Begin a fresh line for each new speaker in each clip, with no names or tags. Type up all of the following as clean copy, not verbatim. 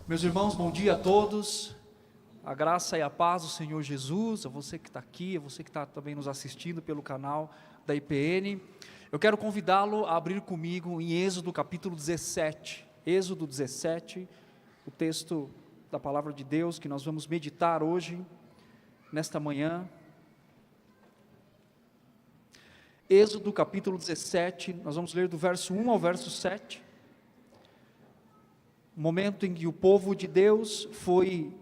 Meus irmãos, bom dia a todos, a graça e a paz do Senhor Jesus, a você que está aqui, a você que está também nos assistindo pelo canal da IPN, eu quero convidá-lo a abrir comigo em Êxodo capítulo 17, Êxodo 17, o texto da palavra de Deus que nós vamos meditar hoje, nesta manhã. Êxodo capítulo 17, nós vamos ler do verso 1 ao verso 7, momento em que o povo de Deus foi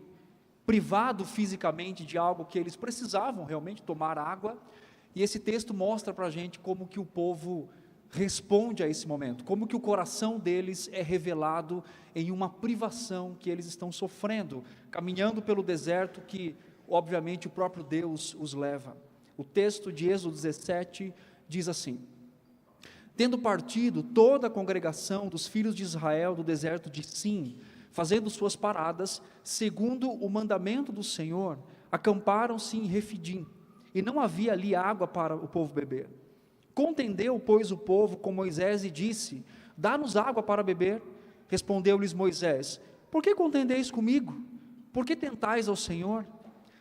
privado fisicamente de algo que eles precisavam realmente, tomar água, e esse texto mostra para a gente como que o povo responde a esse momento, como que o coração deles é revelado em uma privação que eles estão sofrendo, caminhando pelo deserto que obviamente o próprio Deus os leva. O texto de Êxodo 17 diz assim: tendo partido toda a congregação dos filhos de Israel do deserto de Sim, fazendo suas paradas, segundo o mandamento do Senhor, acamparam-se em Refidim, e não havia ali água para o povo beber. Contendeu, pois, o povo com Moisés e disse: dá-nos água para beber. Respondeu-lhes Moisés: por que contendeis comigo? Por que tentais ao Senhor?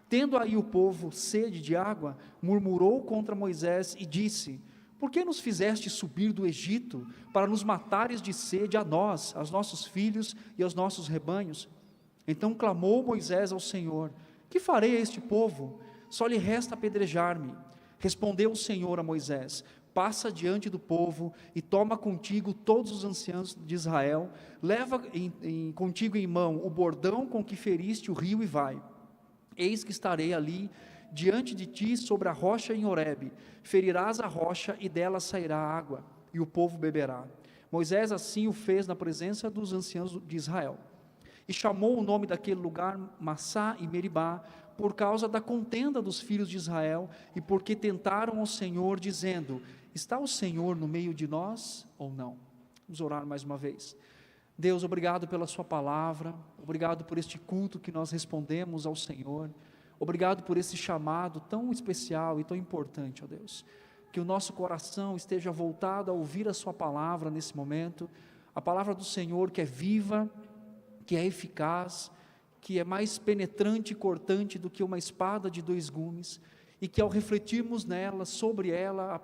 Tendo aí o povo sede de água, murmurou contra Moisés e disse: por que nos fizeste subir do Egito, para nos matares de sede a nós, aos nossos filhos e aos nossos rebanhos? Então clamou Moisés ao Senhor: que farei a este povo? Só lhe resta apedrejar-me. Respondeu o Senhor a Moisés: passa diante do povo e toma contigo todos os anciãos de Israel, leva contigo em mão o bordão com que feriste o rio e vai. Eis que estarei ali diante de ti sobre a rocha em Horebe, ferirás a rocha e dela sairá água, e o povo beberá. Moisés assim o fez na presença dos anciãos de Israel, e chamou o nome daquele lugar Massá e Meribá, por causa da contenda dos filhos de Israel, e porque tentaram ao Senhor, dizendo: está o Senhor no meio de nós ou não? Vamos orar mais uma vez. Deus, obrigado pela sua palavra, obrigado por este culto que nós respondemos ao Senhor, obrigado por esse chamado tão especial e tão importante, ó Deus, que o nosso coração esteja voltado a ouvir a sua palavra nesse momento, a palavra do Senhor que é viva, que é eficaz, que é mais penetrante e cortante do que uma espada de dois gumes, e que ao refletirmos nela, sobre ela,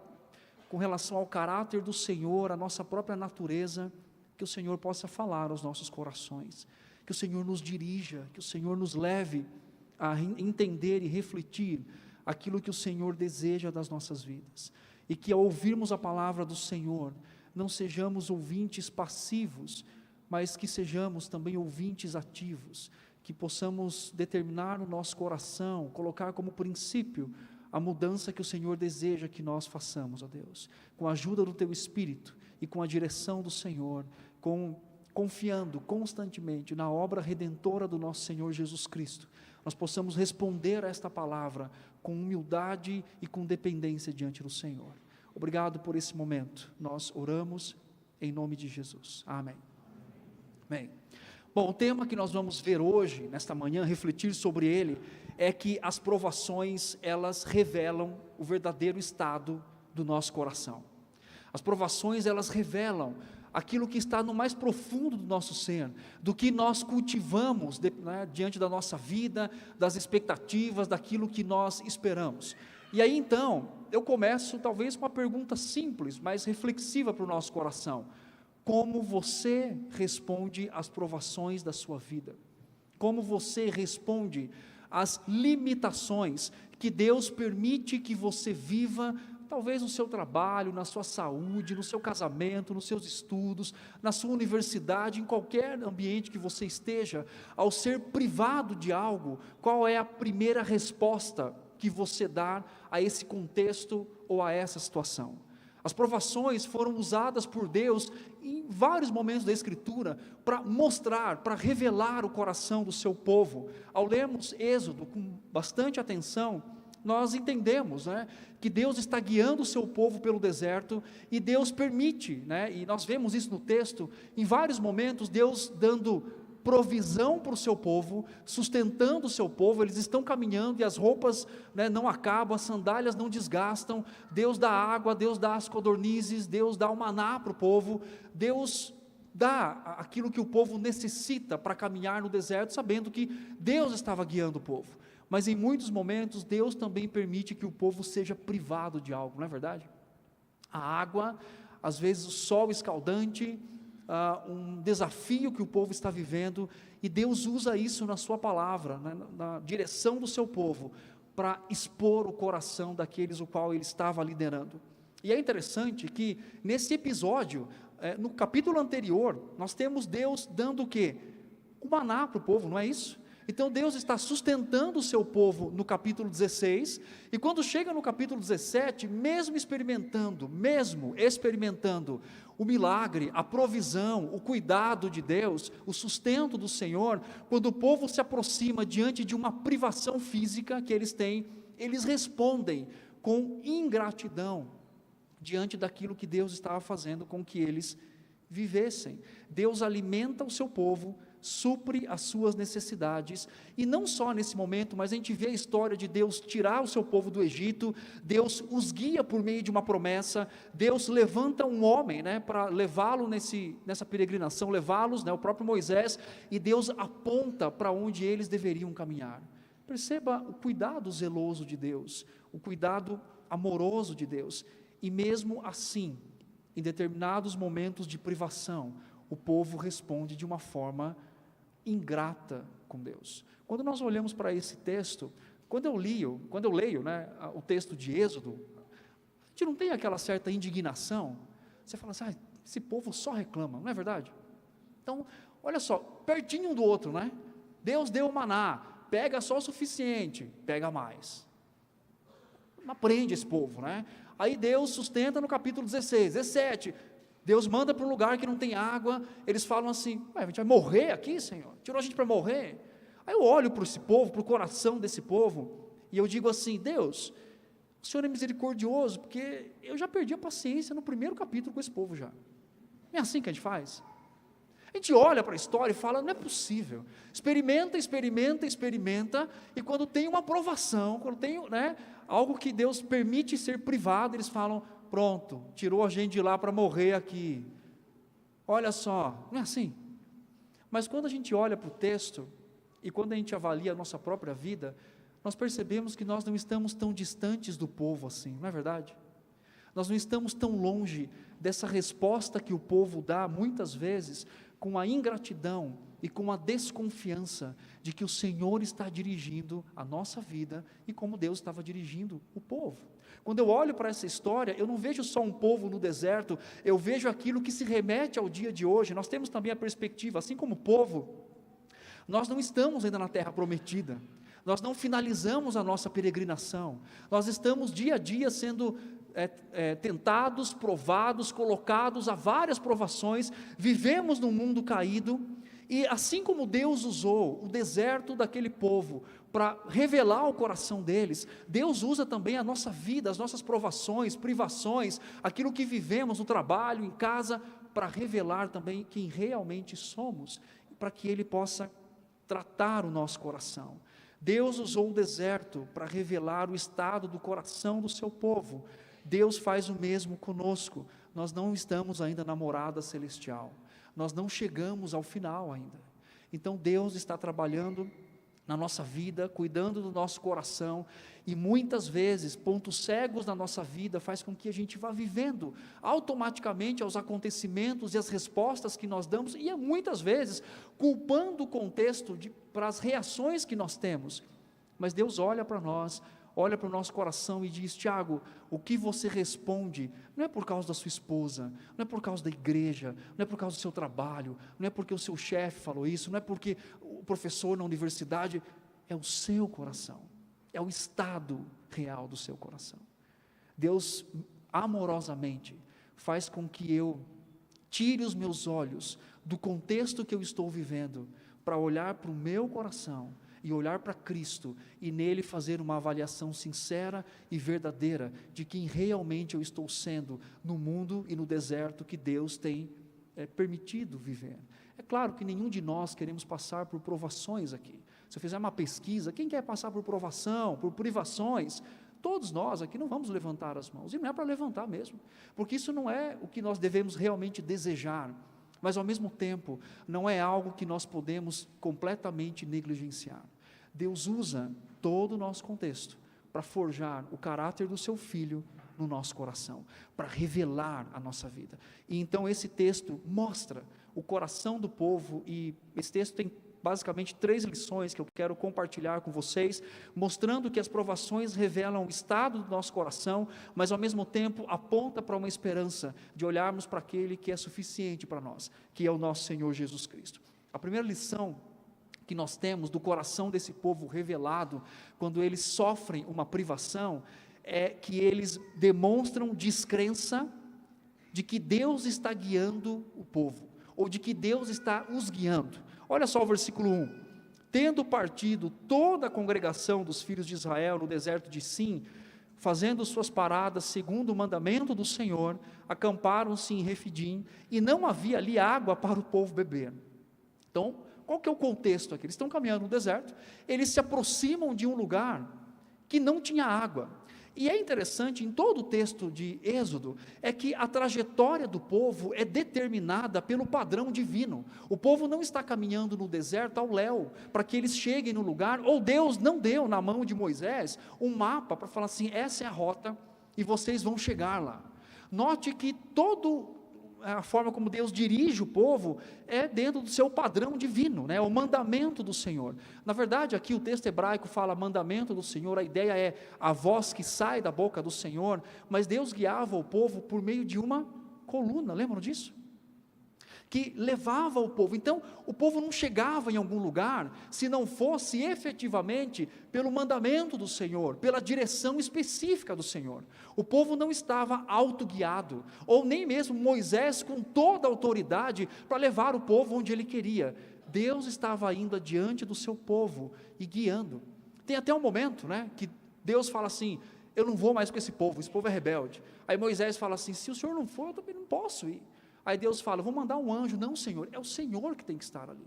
com relação ao caráter do Senhor, a nossa própria natureza, que o Senhor possa falar aos nossos corações, que o Senhor nos dirija, que o Senhor nos leve a entender e refletir aquilo que o Senhor deseja das nossas vidas, e que ao ouvirmos a palavra do Senhor, não sejamos ouvintes passivos, mas que sejamos também ouvintes ativos, que possamos determinar no nosso coração, colocar como princípio a mudança que o Senhor deseja que nós façamos, ó Deus, com a ajuda do Teu Espírito e com a direção do Senhor, confiando constantemente na obra redentora do nosso Senhor Jesus Cristo, nós possamos responder a esta palavra com humildade e com dependência diante do Senhor. Obrigado por esse momento, nós oramos em nome de Jesus, amém. Amém. Bom, o tema que nós vamos ver hoje, nesta manhã, refletir sobre ele, é que as provações, elas revelam o verdadeiro estado do nosso coração. As provações, elas revelam aquilo que está no mais profundo do nosso ser, do que nós cultivamos diante da nossa vida, das expectativas, daquilo que nós esperamos. E aí então, eu começo talvez com uma pergunta simples, mas reflexiva para o nosso coração: como você responde às provações da sua vida? Como você responde às limitações que Deus permite que você viva, talvez no seu trabalho, na sua saúde, no seu casamento, nos seus estudos, na sua universidade, em qualquer ambiente que você esteja, ao ser privado de algo, qual é a primeira resposta que você dá a esse contexto ou a essa situação? As provações foram usadas por Deus em vários momentos da Escritura para mostrar, para revelar o coração do seu povo. Ao lermos Êxodo com bastante atenção, nós entendemos que Deus está guiando o seu povo pelo deserto, e Deus permite, e nós vemos isso no texto, em vários momentos, Deus dando provisão para o seu povo, sustentando o seu povo. Eles estão caminhando e as roupas não acabam, as sandálias não desgastam, Deus dá água, Deus dá as codornizes, Deus dá o maná para o povo, Deus dar aquilo que o povo necessita para caminhar no deserto, sabendo que Deus estava guiando o povo. Mas em muitos momentos, Deus também permite que o povo seja privado de algo, não é verdade? A água, às vezes o sol escaldante, um desafio que o povo está vivendo, e Deus usa isso na sua palavra, na direção do seu povo, para expor o coração daqueles o qual ele estava liderando. E é interessante que nesse episódio, no capítulo anterior, nós temos Deus dando o quê? O maná para o povo, não é isso? Então Deus está sustentando o seu povo no capítulo 16, e quando chega no capítulo 17, mesmo experimentando o milagre, a provisão, o cuidado de Deus, o sustento do Senhor, quando o povo se aproxima diante de uma privação física que eles têm, eles respondem com ingratidão diante daquilo que Deus estava fazendo com que eles vivessem. Deus alimenta o seu povo, supre as suas necessidades, e não só nesse momento, mas a gente vê a história de Deus tirar o seu povo do Egito, Deus os guia por meio de uma promessa, Deus levanta um homem, para levá-lo nessa peregrinação, levá-los, o próprio Moisés, e Deus aponta para onde eles deveriam caminhar. Perceba o cuidado zeloso de Deus, o cuidado amoroso de Deus, e mesmo assim, em determinados momentos de privação, o povo responde de uma forma ingrata com Deus. Quando nós olhamos para esse texto, quando eu leio, o texto de Êxodo, a gente não tem aquela certa indignação, você fala assim, esse povo só reclama, não é verdade? Então, olha só, pertinho um do outro, Deus deu o maná, pega só o suficiente, pega mais, não aprende esse povo, Aí Deus sustenta no capítulo 16, 17, Deus manda para um lugar que não tem água, eles falam assim, a gente vai morrer aqui, Senhor? Tirou a gente para morrer? Aí eu olho para esse povo, para o coração desse povo, e eu digo assim, Deus, o Senhor é misericordioso, porque eu já perdi a paciência no primeiro capítulo com esse povo já. Não é assim que a gente faz? A gente olha para a história e fala, não é possível, experimenta, e quando tem uma aprovação, quando tem algo que Deus permite ser privado, eles falam, pronto, tirou a gente de lá para morrer aqui, olha só, não é assim? Mas quando a gente olha para o texto, e quando a gente avalia a nossa própria vida, nós percebemos que nós não estamos tão distantes do povo assim, não é verdade? Nós não estamos tão longe dessa resposta que o povo dá, muitas vezes, com a ingratidão e com a desconfiança de que o Senhor está dirigindo a nossa vida, e como Deus estava dirigindo o povo. Quando eu olho para essa história, eu não vejo só um povo no deserto, eu vejo aquilo que se remete ao dia de hoje. Nós temos também a perspectiva, assim como o povo, nós não estamos ainda na terra prometida, nós não finalizamos a nossa peregrinação, nós estamos dia a dia sendo tentados, provados, colocados a várias provações, vivemos num mundo caído, e assim como Deus usou o deserto daquele povo para revelar o coração deles, Deus usa também a nossa vida, as nossas provações, privações, aquilo que vivemos no trabalho, em casa, para revelar também quem realmente somos, para que Ele possa tratar o nosso coração. Deus usou o deserto para revelar o estado do coração do seu povo. Deus faz o mesmo conosco. Nós não estamos ainda na morada celestial, nós não chegamos ao final ainda. Então Deus está trabalhando na nossa vida, cuidando do nosso coração, e muitas vezes pontos cegos na nossa vida faz com que a gente vá vivendo automaticamente aos acontecimentos e as respostas que nós damos, e muitas vezes culpando o contexto para as reações que nós temos. Mas Deus olha para nós, olha para o nosso coração e diz, Tiago, o que você responde, não é por causa da sua esposa, não é por causa da igreja, não é por causa do seu trabalho, não é porque o seu chefe falou isso, não é porque o professor na universidade, é o seu coração, é o estado real do seu coração. Deus amorosamente faz com que eu tire os meus olhos do contexto que eu estou vivendo, para olhar para o meu coração, e olhar para Cristo, e nele fazer uma avaliação sincera e verdadeira, de quem realmente eu estou sendo, no mundo e no deserto que Deus tem permitido viver. É claro que nenhum de nós queremos passar por provações aqui. Se eu fizer uma pesquisa, quem quer passar por provação, por privações? Todos nós aqui não vamos levantar as mãos, e não é para levantar mesmo, porque isso não é o que nós devemos realmente desejar. mas ao mesmo tempo, não é algo que nós podemos completamente negligenciar. Deus usa todo o nosso contexto para forjar o caráter do seu Filho no nosso coração, para revelar a nossa vida. E então esse texto mostra o coração do povo, e esse texto tem basicamente 3 lições que eu quero compartilhar com vocês, mostrando que as provações revelam o estado do nosso coração, mas ao mesmo tempo aponta para uma esperança de olharmos para aquele que é suficiente para nós, que é o nosso Senhor Jesus Cristo. A primeira lição que nós temos do coração desse povo revelado, quando eles sofrem uma privação, é que eles demonstram descrença de que Deus está guiando o povo, ou de que Deus está os guiando. Olha só o versículo 1, tendo partido toda a congregação dos filhos de Israel no deserto de Sim, fazendo suas paradas segundo o mandamento do Senhor, acamparam-se em Refidim, e não havia ali água para o povo beber. Então, qual que é o contexto aqui? Eles estão caminhando no deserto, eles se aproximam de um lugar que não tinha água. E é interessante, em todo o texto de Êxodo, é que a trajetória do povo é determinada pelo padrão divino. O povo não está caminhando no deserto ao léu, para que eles cheguem no lugar, ou Deus não deu na mão de Moisés um mapa para falar assim, essa é a rota, e vocês vão chegar lá. Note que toda a forma como Deus dirige o povo é dentro do seu padrão divino, o mandamento do Senhor. Na verdade, aqui o texto hebraico fala mandamento do Senhor, a ideia é a voz que sai da boca do Senhor, mas Deus guiava o povo por meio de uma coluna, lembram disso? Que levava o povo. Então, o povo não chegava em algum lugar, se não fosse efetivamente pelo mandamento do Senhor, pela direção específica do Senhor. O povo não estava autoguiado, ou nem mesmo Moisés com toda a autoridade para levar o povo onde ele queria. Deus estava indo adiante do seu povo e guiando. Tem até um momento, que Deus fala assim, eu não vou mais com esse povo é rebelde. Aí Moisés fala assim, se o Senhor não for, eu também não posso ir. Aí Deus fala, vou mandar um anjo. Não, Senhor, é o Senhor que tem que estar ali,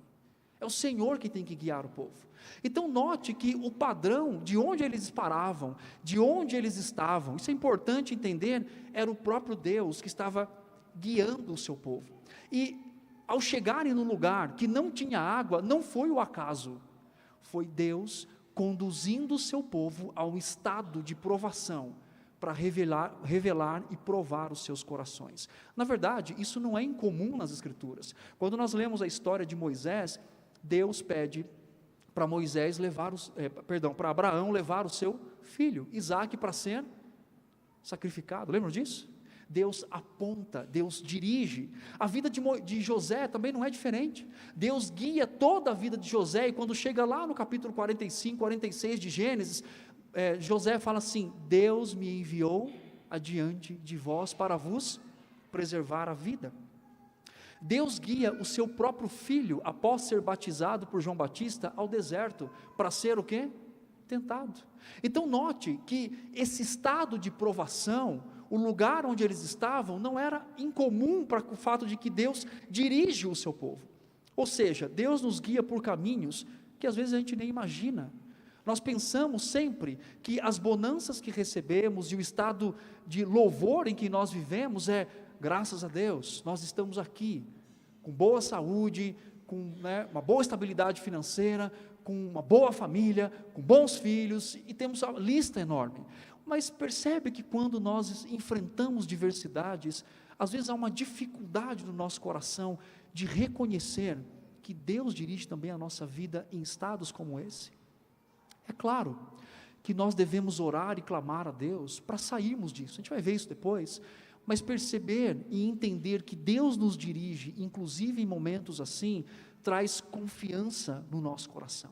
é o Senhor que tem que guiar o povo. Então note que o padrão de onde eles paravam, de onde eles estavam, isso é importante entender, era o próprio Deus que estava guiando o seu povo. E ao chegarem no lugar que não tinha água, não foi o acaso, foi Deus conduzindo o seu povo a um estado de provação, para revelar e provar os seus corações. Na verdade, isso não é incomum nas Escrituras. Quando nós lemos a história de Moisés, Deus pede para para Abraão levar o seu filho, Isaque, para ser sacrificado. Lembram disso? Deus aponta, Deus dirige. A vida de José também não é diferente. Deus guia toda a vida de José, e quando chega lá no capítulo 45, 46 de Gênesis, José fala assim, Deus me enviou adiante de vós para vos preservar a vida. Deus guia o seu próprio filho, após ser batizado por João Batista, ao deserto, para ser o quê? Tentado. Então note que esse estado de provação, o lugar onde eles estavam, não era incomum para o fato de que Deus dirige o seu povo. Ou seja, Deus nos guia por caminhos que às vezes a gente nem imagina. Nós pensamos sempre que as bonanças que recebemos e o estado de louvor em que nós vivemos graças a Deus, nós estamos aqui, com boa saúde, com uma boa estabilidade financeira, com uma boa família, com bons filhos, e temos uma lista enorme. Mas percebe que quando nós enfrentamos diversidades, às vezes há uma dificuldade no nosso coração de reconhecer que Deus dirige também a nossa vida em estados como esse. É claro que nós devemos orar e clamar a Deus para sairmos disso, a gente vai ver isso depois, mas perceber e entender que Deus nos dirige, inclusive em momentos assim, traz confiança no nosso coração.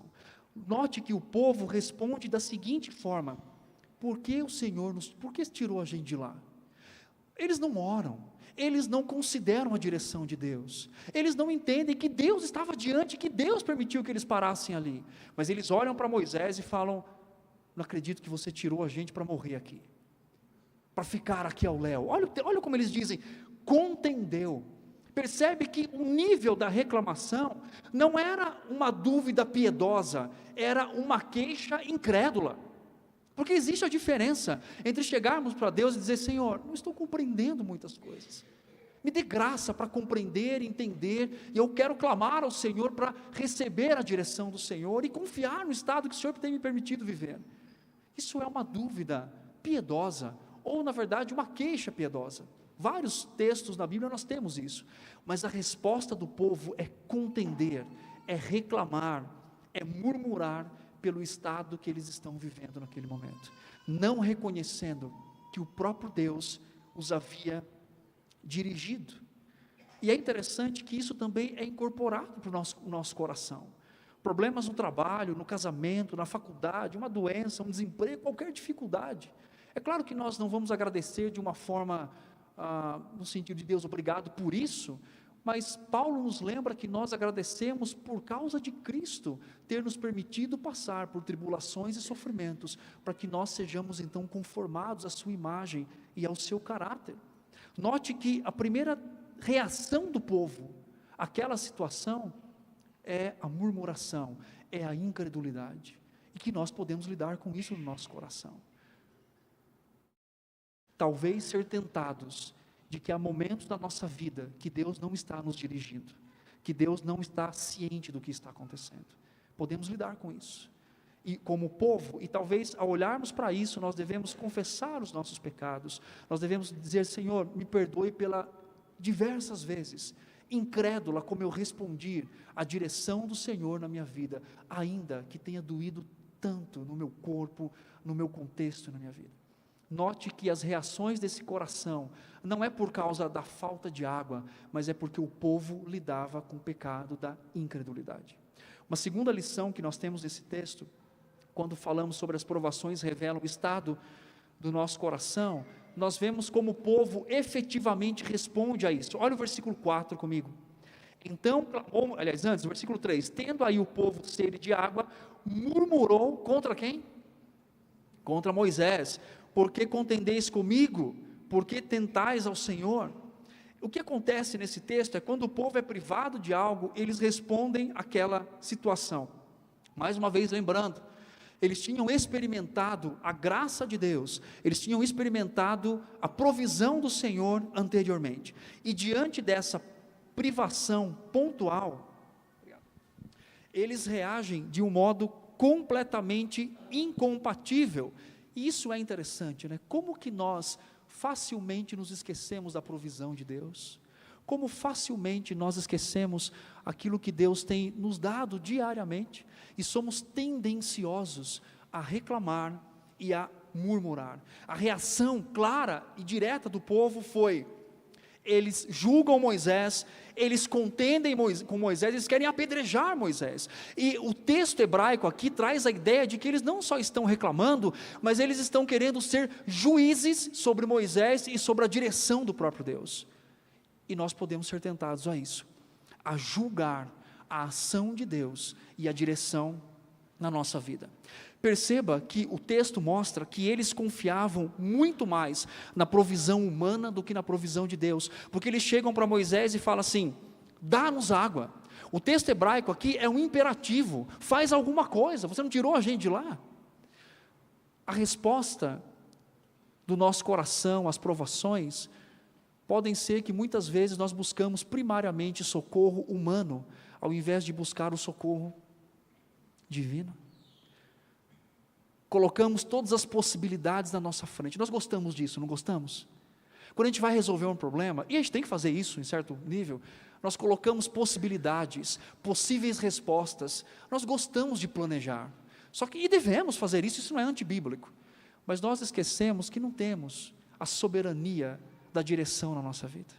Note que o povo responde da seguinte forma, por que o Senhor por que tirou a gente de lá? Eles não oram, eles não consideram a direção de Deus, eles não entendem que Deus estava diante, que Deus permitiu que eles parassem ali, mas eles olham para Moisés e falam, não acredito que você tirou a gente para morrer aqui, para ficar aqui ao léu. Olha como eles dizem, contendeu. Percebe que o nível da reclamação não era uma dúvida piedosa, era uma queixa incrédula. Porque existe a diferença entre chegarmos para Deus e dizer, Senhor, não estou compreendendo muitas coisas, Me dê graça para compreender, entender, e eu quero clamar ao Senhor para receber a direção do Senhor e confiar no estado que o Senhor tem me permitido viver. Isso é uma dúvida piedosa, ou na verdade uma queixa piedosa. Vários textos na Bíblia nós temos isso, mas a resposta do povo é contender, é reclamar, é murmurar pelo estado que eles estão vivendo naquele momento, não reconhecendo que o próprio Deus os havia dirigido. E é interessante que isso também é incorporado para o nosso coração. Problemas no trabalho, no casamento, na faculdade, uma doença, um desemprego, qualquer dificuldade. É claro que nós não vamos agradecer de uma forma, no sentido de Deus, obrigado por isso, mas Paulo nos lembra que nós agradecemos por causa de Cristo ter nos permitido passar por tribulações e sofrimentos, para que nós sejamos então conformados à sua imagem e ao seu caráter. Note que a primeira reação do povo àquela situação é a murmuração, é a incredulidade, e que nós podemos lidar com isso no nosso coração. Talvez ser tentados de que há momentos da nossa vida que Deus não está nos dirigindo, que Deus não está ciente do que está acontecendo. Podemos lidar com isso. E como povo, e talvez ao olharmos para isso, nós devemos confessar os nossos pecados, nós devemos dizer: Senhor, me perdoe pela diversas vezes, incrédula como eu respondi à direção do Senhor na minha vida, ainda que tenha doído tanto no meu corpo, no meu contexto, na minha vida. Note que as reações desse coração não é por causa da falta de água, mas é porque o povo lidava com o pecado da incredulidade. Uma segunda lição que nós temos nesse texto, quando falamos sobre as provações revelam o estado do nosso coração, nós vemos como o povo efetivamente responde a isso. Olha o versículo 4 comigo. Então clamou, aliás antes, o versículo 3, tendo aí o povo sede de água, murmurou contra quem? Contra Moisés. Por que contendeis comigo? Por que tentais ao Senhor? O que acontece nesse texto é quando o povo é privado de algo, eles respondem àquela situação. Mais uma vez lembrando, eles tinham experimentado a graça de Deus, eles tinham experimentado a provisão do Senhor anteriormente, e diante dessa privação pontual, eles reagem de um modo completamente incompatível. E isso é interessante, né? Como que nós facilmente nos esquecemos da provisão de Deus, como facilmente nós esquecemos aquilo que Deus tem nos dado diariamente, e somos tendenciosos a reclamar e a murmurar. A reação clara e direta do povo foi: eles julgam Moisés, eles contendem com Moisés, eles querem apedrejar Moisés, e o texto hebraico aqui traz a ideia de que eles não só estão reclamando, mas eles estão querendo ser juízes sobre Moisés e sobre a direção do próprio Deus, e nós podemos ser tentados a isso, a julgar a ação de Deus e a direção na nossa vida. Perceba que o texto mostra que eles confiavam muito mais na provisão humana do que na provisão de Deus, porque eles chegam para Moisés e falam assim: dá-nos água. O texto hebraico aqui é um imperativo, faz alguma coisa, você não tirou a gente de lá? A resposta do nosso coração às provações podem ser que muitas vezes nós buscamos primariamente socorro humano, ao invés de buscar o socorro divino. Colocamos todas as possibilidades na nossa frente. Nós gostamos disso, não gostamos? Quando a gente vai resolver um problema, e a gente tem que fazer isso em certo nível, nós colocamos possibilidades, possíveis respostas. Nós gostamos de planejar, só que, e devemos fazer isso, isso não é antibíblico, mas nós esquecemos que não temos a soberania da direção na nossa vida.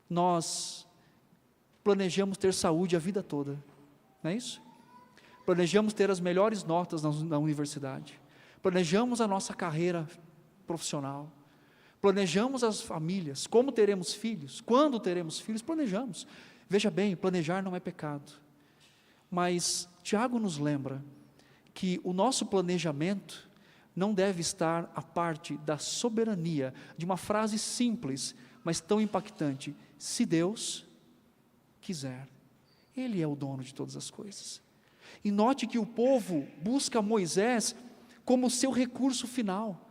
Nós planejamos ter saúde a vida toda, não é isso? Planejamos ter as melhores notas na universidade, planejamos a nossa carreira profissional, planejamos as famílias, como teremos filhos, quando teremos filhos, planejamos. Veja bem, planejar não é pecado, mas Tiago nos lembra que o nosso planejamento não deve estar à parte da soberania, de uma frase simples, mas tão impactante: se Deus quiser, Ele é o dono de todas as coisas. E note que o povo busca Moisés como seu recurso final,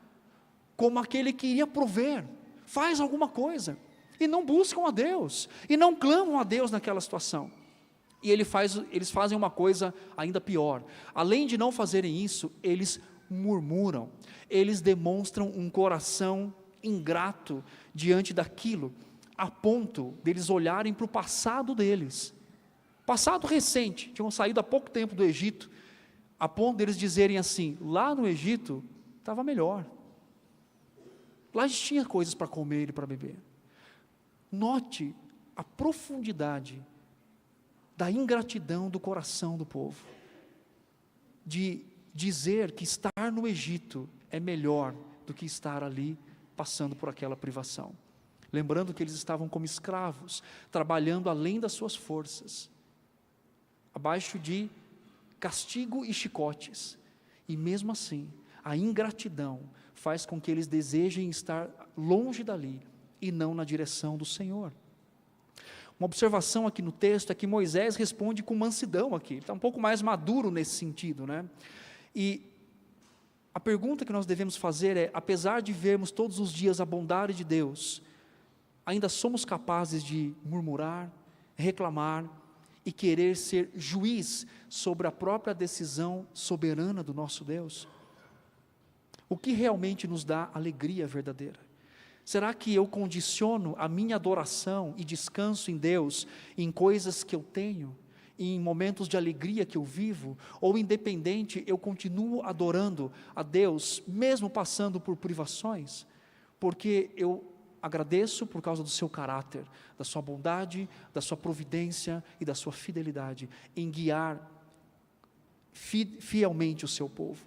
como aquele que iria prover, faz alguma coisa, e não buscam a Deus, e não clamam a Deus naquela situação. E eles fazem uma coisa ainda pior, além de não fazerem isso, eles murmuram, eles demonstram um coração ingrato diante daquilo, a ponto deles olharem para o passado deles, passado recente, tinham saído há pouco tempo do Egito, a ponto deles dizerem assim: lá no Egito estava melhor, lá a gente tinha coisas para comer e para beber. Note a profundidade da ingratidão do coração do povo, de dizer que estar no Egito é melhor do que estar ali passando por aquela privação, lembrando que eles estavam como escravos, trabalhando além das suas forças, abaixo de castigo e chicotes, e mesmo assim, a ingratidão faz com que eles desejem estar longe dali, e não na direção do Senhor. Uma observação aqui no texto é que Moisés responde com mansidão aqui, ele está um pouco mais maduro nesse sentido, né? E a pergunta que nós devemos fazer é: apesar de vermos todos os dias a bondade de Deus, ainda somos capazes de murmurar, reclamar e querer ser juiz sobre a própria decisão soberana do nosso Deus? O que realmente nos dá alegria verdadeira? Será que eu condiciono a minha adoração e descanso em Deus em coisas que eu tenho, em momentos de alegria que eu vivo, ou independente, eu continuo adorando a Deus, mesmo passando por privações, porque eu agradeço por causa do seu caráter, da sua bondade, da sua providência e da sua fidelidade, em guiar fielmente o seu povo?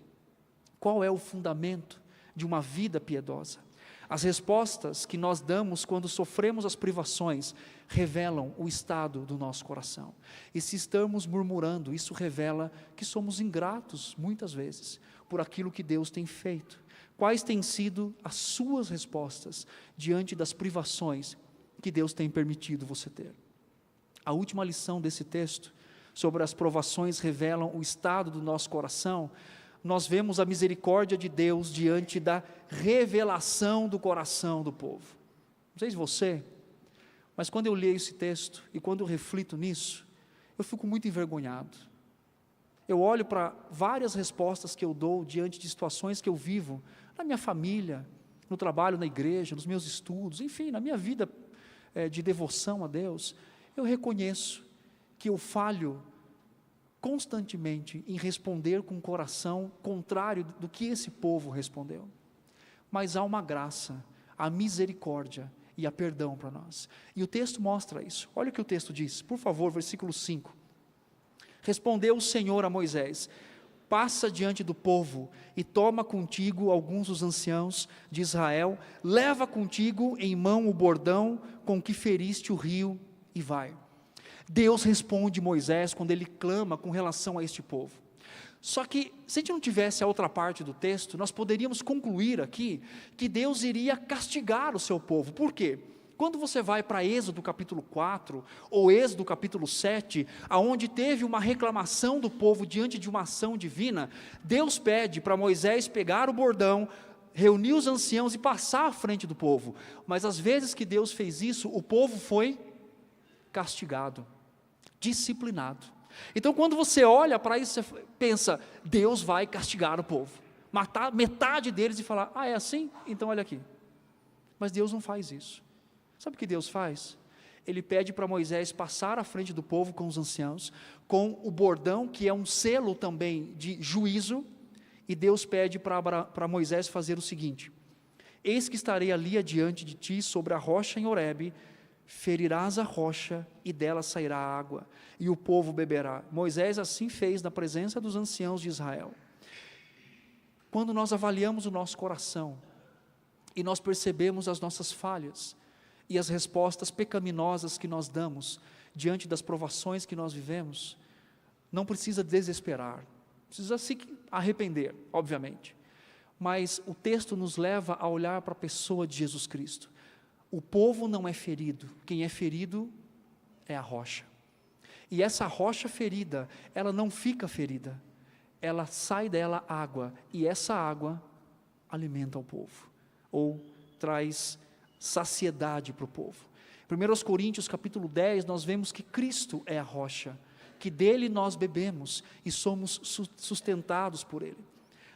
Qual é o fundamento de uma vida piedosa? As respostas que nós damos quando sofremos as privações revelam o estado do nosso coração. E se estamos murmurando, isso revela que somos ingratos, muitas vezes, por aquilo que Deus tem feito. Quais têm sido as suas respostas diante das privações que Deus tem permitido você ter? A última lição desse texto, sobre as provações revelam o estado do nosso coração, nós vemos a misericórdia de Deus diante da revelação do coração do povo. Não sei se você, mas quando eu leio esse texto e quando eu reflito nisso, eu fico muito envergonhado. Eu olho para várias respostas que eu dou diante de situações que eu vivo, na minha família, no trabalho, na igreja, nos meus estudos, enfim, na minha vida de devoção a Deus. Eu reconheço que eu falho constantemente em responder com um coração contrário do que esse povo respondeu. Mas há uma graça, a misericórdia e a perdão para nós. E o texto mostra isso. Olha o que o texto diz, por favor, versículo 5. Respondeu o Senhor a Moisés: passa diante do povo e toma contigo alguns dos anciãos de Israel, leva contigo em mão o bordão com que feriste o rio e vai. Deus responde Moisés quando ele clama com relação a este povo. Só que, se a gente não tivesse a outra parte do texto, nós poderíamos concluir aqui, que Deus iria castigar o seu povo. Por quê? Quando você vai para Êxodo capítulo 4, ou Êxodo capítulo 7, aonde teve uma reclamação do povo diante de uma ação divina, Deus pede para Moisés pegar o bordão, reunir os anciãos e passar à frente do povo. Mas às vezes que Deus fez isso, o povo foi castigado, disciplinado. Então quando você olha para isso, você pensa: Deus vai castigar o povo, matar metade deles e falar: é assim? Então olha aqui. Mas Deus não faz isso. Sabe o que Deus faz? Ele pede para Moisés passar à frente do povo com os anciãos, com o bordão, que é um selo também de juízo, e Deus pede para Moisés fazer o seguinte: eis que estarei ali adiante de ti sobre a rocha em Horebe, ferirás a rocha e dela sairá água, e o povo beberá. Moisés assim fez na presença dos anciãos de Israel. Quando nós avaliamos o nosso coração, e nós percebemos as nossas falhas, e as respostas pecaminosas que nós damos, diante das provações que nós vivemos, não precisa desesperar, precisa se arrepender, obviamente, mas o texto nos leva a olhar para a pessoa de Jesus Cristo. O povo não é ferido, quem é ferido é a rocha. E essa rocha ferida, ela não fica ferida, ela sai dela água, e essa água alimenta o povo, ou traz saciedade para o povo. Em 1 Coríntios capítulo 10, nós vemos que Cristo é a rocha, que dele nós bebemos e somos sustentados por ele.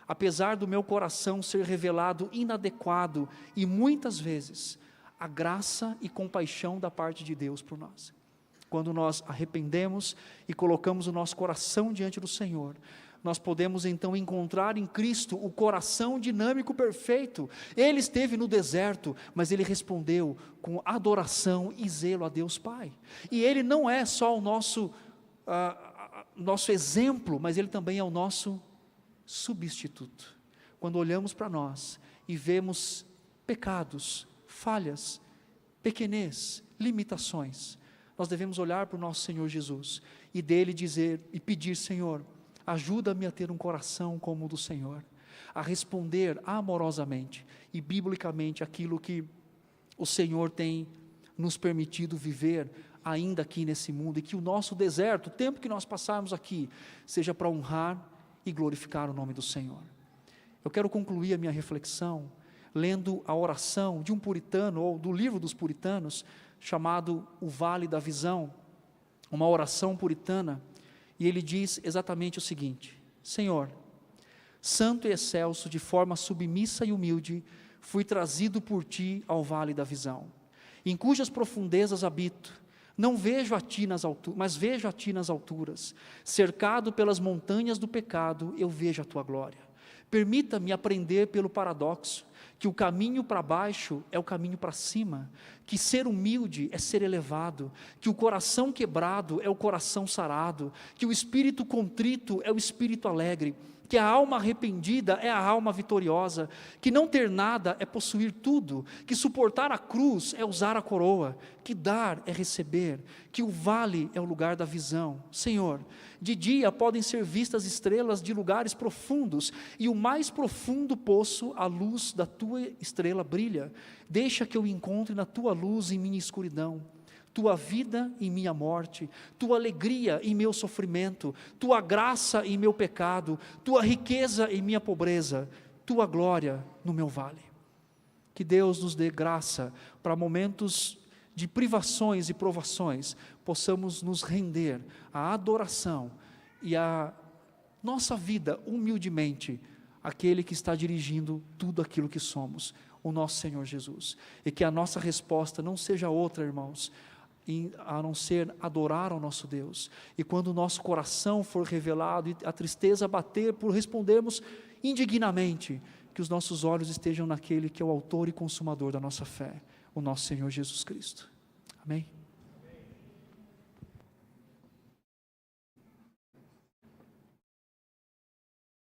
Apesar do meu coração ser revelado inadequado e muitas vezes a graça e compaixão da parte de Deus por nós. Quando nós arrependemos e colocamos o nosso coração diante do Senhor, nós podemos então encontrar em Cristo o coração dinâmico perfeito. Ele esteve no deserto, mas ele respondeu com adoração e zelo a Deus Pai. E ele não é só o nosso exemplo, mas ele também é o nosso substituto. Quando olhamos para nós e vemos pecados, falhas, pequenez, limitações, nós devemos olhar para o nosso Senhor Jesus e dele dizer e pedir: Senhor, ajuda-me a ter um coração como o do Senhor, a responder amorosamente e biblicamente aquilo que o Senhor tem nos permitido viver ainda aqui nesse mundo, e que o nosso deserto, o tempo que nós passarmos aqui, seja para honrar e glorificar o nome do Senhor. Eu quero concluir a minha reflexão lendo a oração de um puritano, ou do livro dos puritanos, chamado O Vale da Visão, uma oração puritana, e ele diz exatamente o seguinte: Senhor, santo e excelso, de forma submissa e humilde, fui trazido por Ti ao Vale da Visão, em cujas profundezas habito. Não vejo a Ti nas alturas, mas vejo a Ti nas alturas. Cercado pelas montanhas do pecado, eu vejo a Tua glória. Permita-me aprender pelo paradoxo, que o caminho para baixo é o caminho para cima, que ser humilde é ser elevado, que o coração quebrado é o coração sarado, que o espírito contrito é o espírito alegre, que a alma arrependida é a alma vitoriosa, que não ter nada é possuir tudo, que suportar a cruz é usar a coroa, que dar é receber, que o vale é o lugar da visão. Senhor, de dia podem ser vistas estrelas de lugares profundos, e o mais profundo poço, a luz da Tua estrela brilha. Deixa que eu encontre na Tua luz em minha escuridão, Tua vida em minha morte, Tua alegria em meu sofrimento, Tua graça em meu pecado, Tua riqueza em minha pobreza, Tua glória no meu vale. Que Deus nos dê graça para momentos de privações e provações, possamos nos render à adoração e à nossa vida humildemente, àquele que está dirigindo tudo aquilo que somos, o nosso Senhor Jesus. E que a nossa resposta não seja outra, irmãos, a não ser adorar ao nosso Deus. E quando o nosso coração for revelado e a tristeza bater por respondermos indignamente, que os nossos olhos estejam naquele que é o autor e consumador da nossa fé, o nosso Senhor Jesus Cristo. Amém?